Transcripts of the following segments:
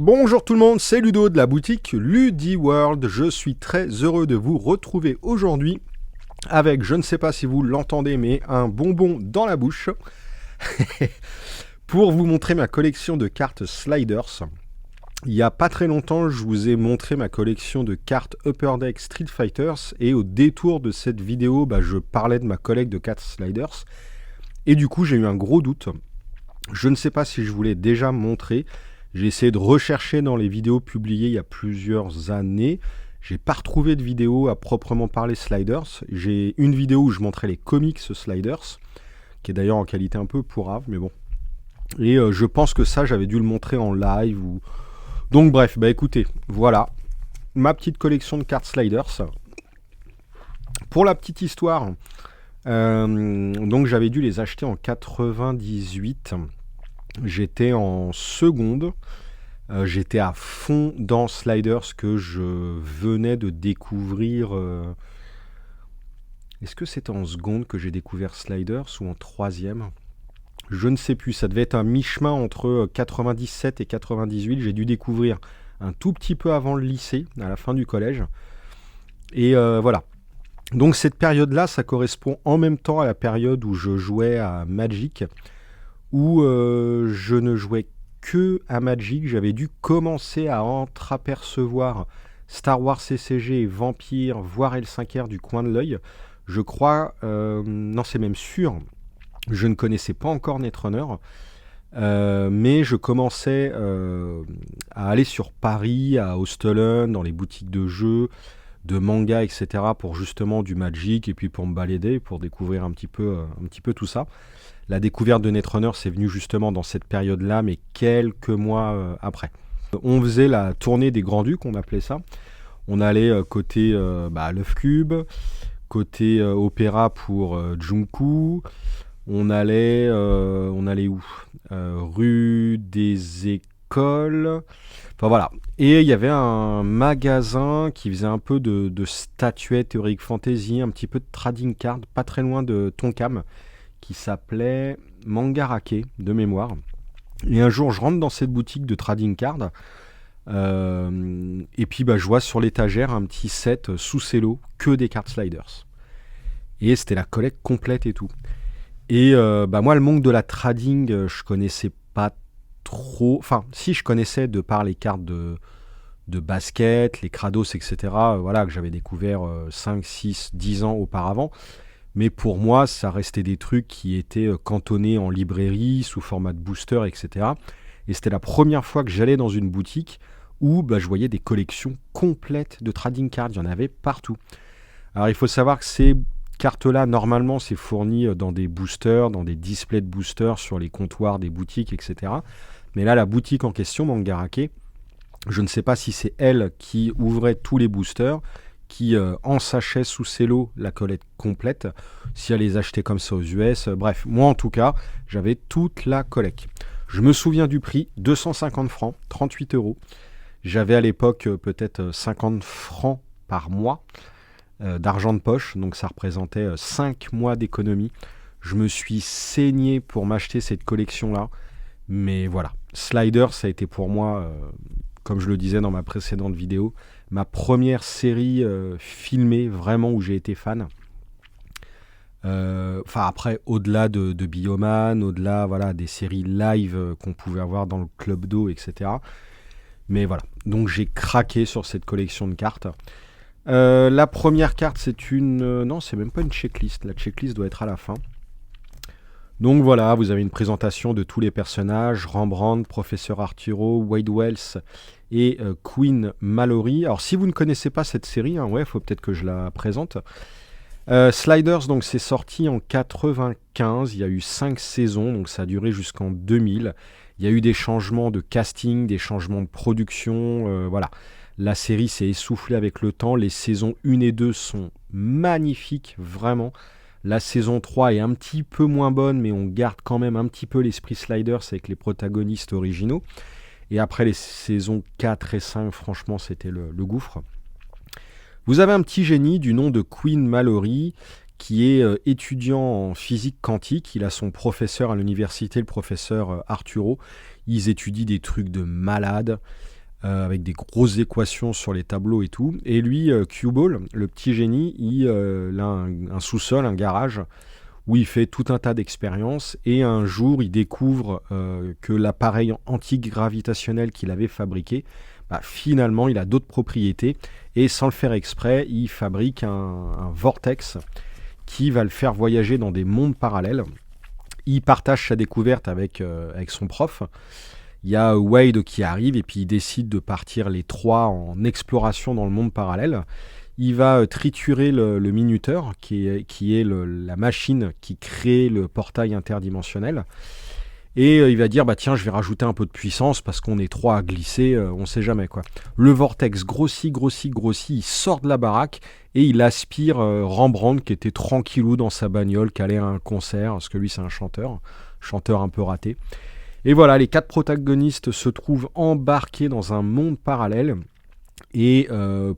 Bonjour tout le monde, c'est Ludo de la boutique LudiWorld. Je suis très heureux de vous retrouver aujourd'hui avec, je ne sais pas si vous l'entendez, mais un bonbon dans la bouche pour vous montrer ma collection de cartes Sliders. Il n'y a pas très longtemps, je vous ai montré ma collection de cartes Upper Deck Street Fighters et au détour de cette vidéo, je parlais de ma collecte de cartes Sliders et du coup j'ai eu un gros doute. Je ne sais pas si je vous l'ai déjà montré. J'ai essayé de rechercher dans les vidéos publiées il y a plusieurs années. J'ai pas retrouvé de vidéo à proprement parler Sliders. J'ai une vidéo où je montrais les comics Sliders, qui est d'ailleurs en qualité un peu pourrave, mais bon. Et je pense que ça, j'avais dû le montrer en live. Donc bref, écoutez, voilà ma petite collection de cartes Sliders. Pour la petite histoire, donc j'avais dû les acheter en 98. J'étais en seconde, j'étais à fond dans Sliders que je venais de découvrir. Est-ce que c'était en seconde que j'ai découvert Sliders ou en troisième? Je ne sais plus, ça devait être un mi-chemin entre 97 et 98. J'ai dû découvrir un tout petit peu avant le lycée, à la fin du collège. Et voilà. Donc cette période-là, ça correspond en même temps à la période où je jouais à Magic, où je ne jouais que à Magic. J'avais dû commencer à entreapercevoir Star Wars CCG et Vampire, voire L5R du coin de l'œil. Je crois, non c'est même sûr, je ne connaissais pas encore Netrunner, mais je commençais à aller sur Paris, à Hostelen, dans les boutiques de jeux, de manga, etc. pour justement du Magic et puis pour me balader, pour découvrir un petit peu tout ça. La découverte de Netrunner, c'est venu justement dans cette période-là, mais quelques mois après. On faisait la tournée des Grands-Ducs, on appelait ça. On allait côté Love Cube, côté Opéra pour Junku. On allait où rue des Écoles. Enfin voilà. Et il y avait un magasin qui faisait un peu de statuettes Heroic Fantasy, un petit peu de trading card, pas très loin de Tonkam, qui s'appelait Mangarake, de mémoire. Et un jour, je rentre dans cette boutique de trading card, et puis je vois sur l'étagère un petit set sous cello, que des cartes Sliders. Et c'était la collecte complète et tout. Et moi, le monde de la trading, je connaissais pas trop. Enfin, si je connaissais de par les cartes de basket, les Kratos, etc., que j'avais découvert 5, 6, 10 ans auparavant. Mais pour moi, ça restait des trucs qui étaient cantonnés en librairie, sous format de booster, etc. Et c'était la première fois que j'allais dans une boutique où je voyais des collections complètes de trading cards. Il y en avait partout. Alors, il faut savoir que ces cartes-là, normalement, c'est fourni dans des boosters, dans des displays de boosters sur les comptoirs des boutiques, etc. Mais là, la boutique en question, Mangarake, je ne sais pas si c'est elle qui ouvrait tous les boosters, qui en sachet sous cello la collecte complète, si elle les achetait comme ça aux US. Bref, moi en tout cas, j'avais toute la collecte. Je me souviens du prix, 250 francs, 38 €. J'avais à l'époque peut-être 50 francs par mois d'argent de poche, donc ça représentait 5 mois d'économie. Je me suis saigné pour m'acheter cette collection-là, mais voilà. Sliders, ça a été pour moi, comme je le disais dans ma précédente vidéo, ma première série filmée vraiment où j'ai été fan. Après, au-delà de Bioman, au-delà des séries live qu'on pouvait avoir dans le Club d'eau, etc. Mais voilà, donc j'ai craqué sur cette collection de cartes. La première carte, c'est non, c'est même pas une checklist. La checklist doit être à la fin. Donc voilà, vous avez une présentation de tous les personnages, Rembrandt, Professeur Arturo, Wade Wells et Queen Mallory. Alors si vous ne connaissez pas cette série, faut peut-être que je la présente. Sliders, donc c'est sorti en 95, il y a eu 5 saisons, donc ça a duré jusqu'en 2000. Il y a eu des changements de casting, des changements de production, voilà. La série s'est essoufflée avec le temps, les saisons 1 et 2 sont magnifiques, vraiment. La saison 3 est un petit peu moins bonne, mais on garde quand même un petit peu l'esprit Sliders avec les protagonistes originaux. Et après les saisons 4 et 5, franchement, c'était le gouffre. Vous avez un petit génie du nom de Queen Mallory, qui est étudiant en physique quantique. Il a son professeur à l'université, le professeur Arturo. Ils étudient des trucs de malade. avec des grosses équations sur les tableaux et tout. Et lui, Q-Ball, le petit génie, il a un sous-sol, un garage, où il fait tout un tas d'expériences. Et un jour, il découvre que l'appareil antigravitationnel qu'il avait fabriqué, finalement, il a d'autres propriétés. Et sans le faire exprès, il fabrique un vortex qui va le faire voyager dans des mondes parallèles. Il partage sa découverte avec son prof. Il y a Wade qui arrive et puis il décide de partir les trois en exploration dans le monde parallèle. Il va triturer le minuteur, qui est la machine qui crée le portail interdimensionnel. Et il va dire, tiens, je vais rajouter un peu de puissance parce qu'on est trois à glisser, on sait jamais quoi. Le vortex grossit, il sort de la baraque et il aspire Rembrandt qui était tranquillou dans sa bagnole, qui allait à un concert, parce que lui c'est un chanteur un peu raté. Et voilà, les 4 protagonistes se trouvent embarqués dans un monde parallèle et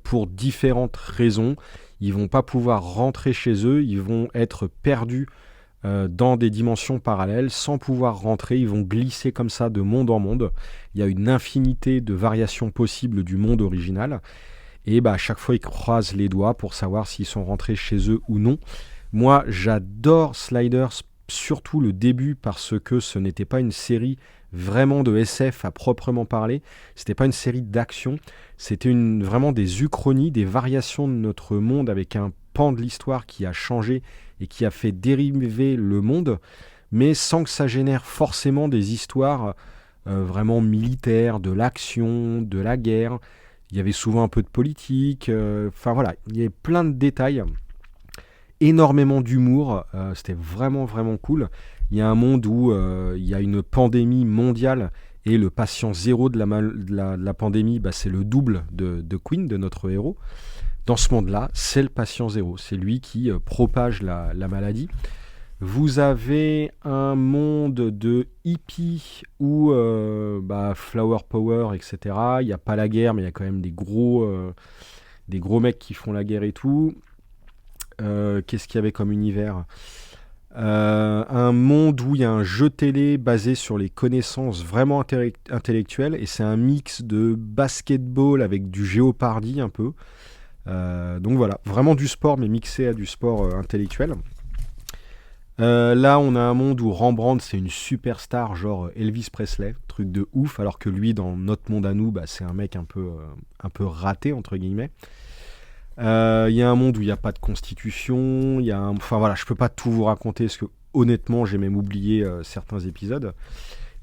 pour différentes raisons, ils vont pas pouvoir rentrer chez eux, ils vont être perdus dans des dimensions parallèles sans pouvoir rentrer, ils vont glisser comme ça de monde en monde. Il y a une infinité de variations possibles du monde original et à chaque fois ils croisent les doigts pour savoir s'ils sont rentrés chez eux ou non. Moi j'adore Sliders, surtout le début, parce que ce n'était pas une série vraiment de SF à proprement parler, c'était pas une série d'action, c'était vraiment des uchronies, des variations de notre monde avec un pan de l'histoire qui a changé et qui a fait dériver le monde, mais sans que ça génère forcément des histoires vraiment militaires, de l'action, de la guerre. Il y avait souvent un peu de politique, voilà, il y avait plein de détails, énormément d'humour, c'était vraiment vraiment cool. Il y a un monde où il y a une pandémie mondiale et le patient zéro de la pandémie, c'est le double de Quinn, de notre héros. Dans ce monde-là, c'est le patient zéro, c'est lui qui propage la maladie. Vous avez un monde de hippies où flower power, etc. Il n'y a pas la guerre, mais il y a quand même des gros mecs qui font la guerre et tout. Qu'est-ce qu'il y avait comme univers ? Un monde où il y a un jeu télé basé sur les connaissances vraiment intellectuelles, et c'est un mix de basketball avec du Jeopardy un peu. Donc voilà, vraiment du sport, mais mixé à du sport intellectuel. Là, on a un monde où Rembrandt, c'est une superstar, genre Elvis Presley, truc de ouf, alors que lui, dans notre monde à nous, c'est un mec un peu raté, entre guillemets. Il y a un monde où il n'y a pas de constitution, je peux pas tout vous raconter, parce que honnêtement, j'ai même oublié certains épisodes.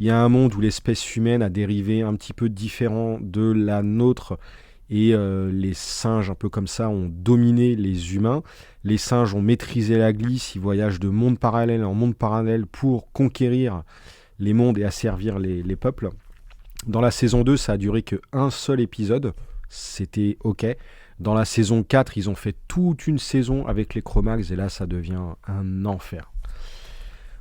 Il y a un monde où l'espèce humaine a dérivé un petit peu différent de la nôtre, et les singes, un peu comme ça, ont dominé les humains. Les singes ont maîtrisé la glisse, ils voyagent de monde parallèle en monde parallèle pour conquérir les mondes et asservir les peuples. Dans la saison 2, ça a duré qu'un seul épisode, c'était ok. Dans la saison 4, ils ont fait toute une saison avec les Cro-Mags, et là, ça devient un enfer.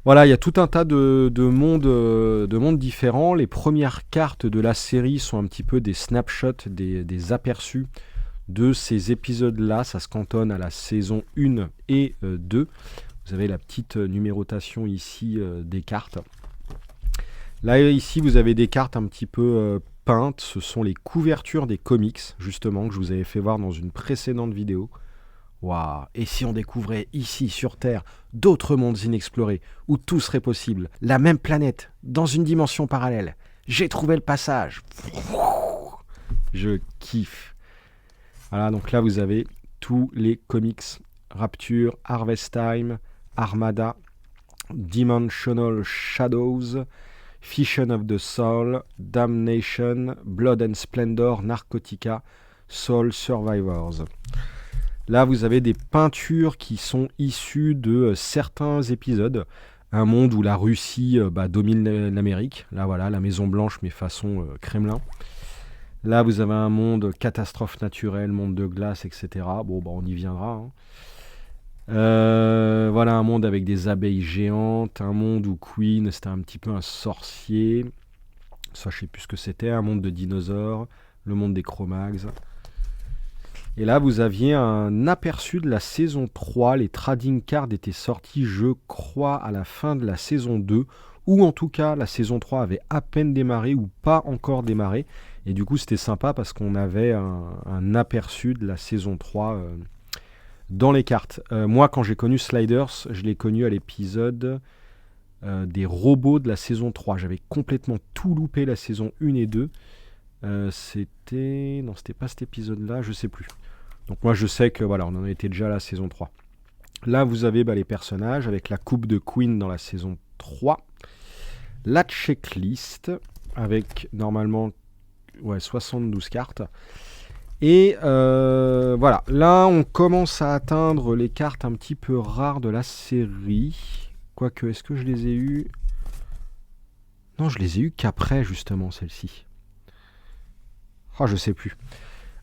Voilà, il y a tout un tas de mondes différents. Les premières cartes de la série sont un petit peu des snapshots, des aperçus de ces épisodes-là. Ça se cantonne à la saison 1 et 2. Vous avez la petite numérotation ici des cartes. Là, ici, vous avez des cartes un petit peu peintes. Ce sont les couvertures des comics, justement, que je vous avais fait voir dans une précédente vidéo. Waouh! Et si on découvrait ici, sur Terre, d'autres mondes inexplorés, où tout serait possible, la même planète, dans une dimension parallèle. J'ai trouvé le passage. Je kiffe. Voilà, donc là, vous avez tous les comics. Rapture, Harvest Time, Armada, Dimensional Shadows, Fission of the Soul, Damnation, Blood and Splendor, Narcotica, Soul Survivors. Là, vous avez des peintures qui sont issues de certains épisodes. Un monde où la Russie domine l'Amérique. Là, voilà, la Maison Blanche, mais façon Kremlin. Là, vous avez un monde catastrophe naturelle, monde de glace, etc. Bon, on y viendra. Voilà, un monde avec des abeilles géantes. Un monde où Queen, c'était un petit peu un sorcier. Ça, je sais plus ce que c'était. Un monde de dinosaures. Le monde des Cro-Mags. Et là, vous aviez un aperçu de la saison 3. Les trading cards étaient sortis, je crois, à la fin de la saison 2, ou en tout cas la saison 3 avait à peine démarré ou pas encore démarré. Et du coup c'était sympa parce qu'on avait un aperçu de la saison 3 dans les cartes. Moi quand j'ai connu Sliders, je l'ai connu à l'épisode des robots de la saison 3. J'avais complètement tout loupé la saison 1 et 2. Non, c'était pas cet épisode-là, je sais plus. Donc moi je sais que voilà, on en était déjà à la saison 3. Là vous avez les personnages avec la coupe de Queen dans la saison 3. La checklist avec normalement 72 cartes. Et voilà, là on commence à atteindre les cartes un petit peu rares de la série. Quoique, est-ce que je les ai eues? Non, je les ai eues qu'après justement celle-ci. Ah, je sais plus.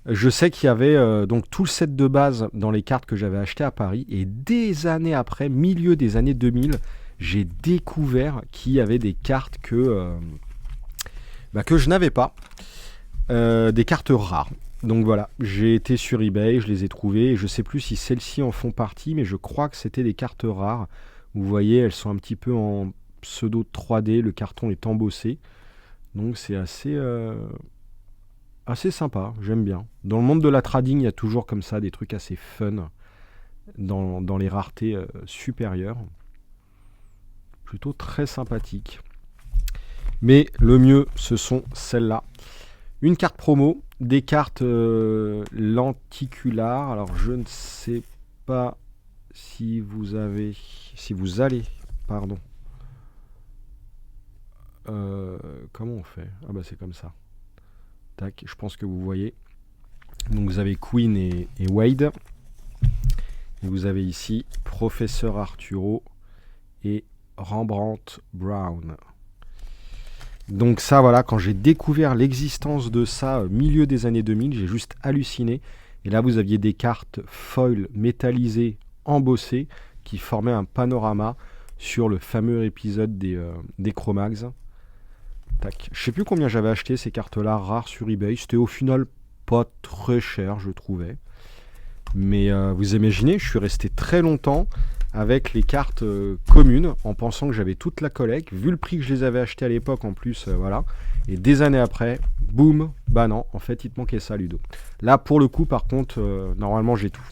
Je sais qu'il y avait donc tout le set de base dans les cartes que j'avais acheté à Paris. Et des années après, milieu des années 2000, j'ai découvert qu'il y avait des cartes que je n'avais pas. Des cartes rares. Donc voilà, j'ai été sur eBay, je les ai trouvées. Et je ne sais plus si celles-ci en font partie, mais je crois que c'était des cartes rares. Vous voyez, elles sont un petit peu en pseudo 3D. Le carton est embossé. Donc c'est assez sympa, j'aime bien. Dans le monde de la trading, il y a toujours comme ça des trucs assez fun dans les raretés supérieures. Plutôt très sympathique. Mais le mieux, ce sont celles-là. Une carte promo, des cartes lenticulaires. Alors je ne sais pas si vous allez, pardon. Comment on fait? Ah bah c'est comme ça. Tac, je pense que vous voyez. Donc vous avez Queen et Wade. Et vous avez ici Professeur Arturo et Rembrandt Brown. Donc ça, voilà, quand j'ai découvert l'existence de ça au milieu des années 2000, j'ai juste halluciné. Et là, vous aviez des cartes foil métallisées, embossées, qui formaient un panorama sur le fameux épisode des Cro-Mags. Tac. Je sais plus combien j'avais acheté ces cartes-là rares sur eBay. C'était au final pas très cher, je trouvais. Mais vous imaginez, je suis resté très longtemps avec les cartes communes en pensant que j'avais toute la collecte. Vu le prix que je les avais achetées à l'époque en plus, voilà. Et des années après, boum, bah non, en fait il te manquait ça, Ludo. Là pour le coup par contre, normalement j'ai tout.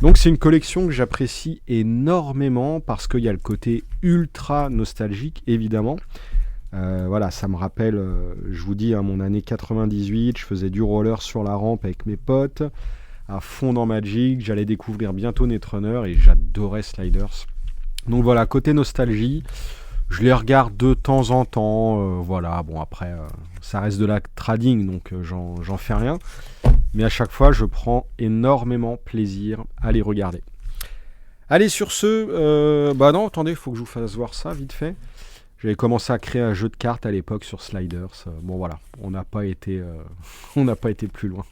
Donc c'est une collection que j'apprécie énormément parce qu'il y a le côté ultra nostalgique évidemment. Voilà, ça me rappelle, je vous dis, mon année 98, je faisais du roller sur la rampe avec mes potes, à fond dans Magic, j'allais découvrir bientôt Netrunner et j'adorais Sliders. Donc voilà, côté nostalgie, je les regarde de temps en temps, voilà, bon après, ça reste de la trading, donc j'en fais rien. Mais à chaque fois, je prends énormément plaisir à les regarder. Allez, sur ce, bah non, attendez, il faut que je vous fasse voir ça vite fait. J'avais commencé à créer un jeu de cartes à l'époque sur Sliders. Bon voilà, on n'a pas été plus loin.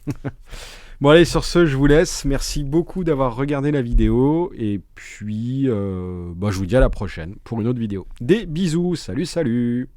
Bon allez, sur ce, je vous laisse. Merci beaucoup d'avoir regardé la vidéo. Et puis, je vous dis à la prochaine pour une autre vidéo. Des bisous, salut, salut!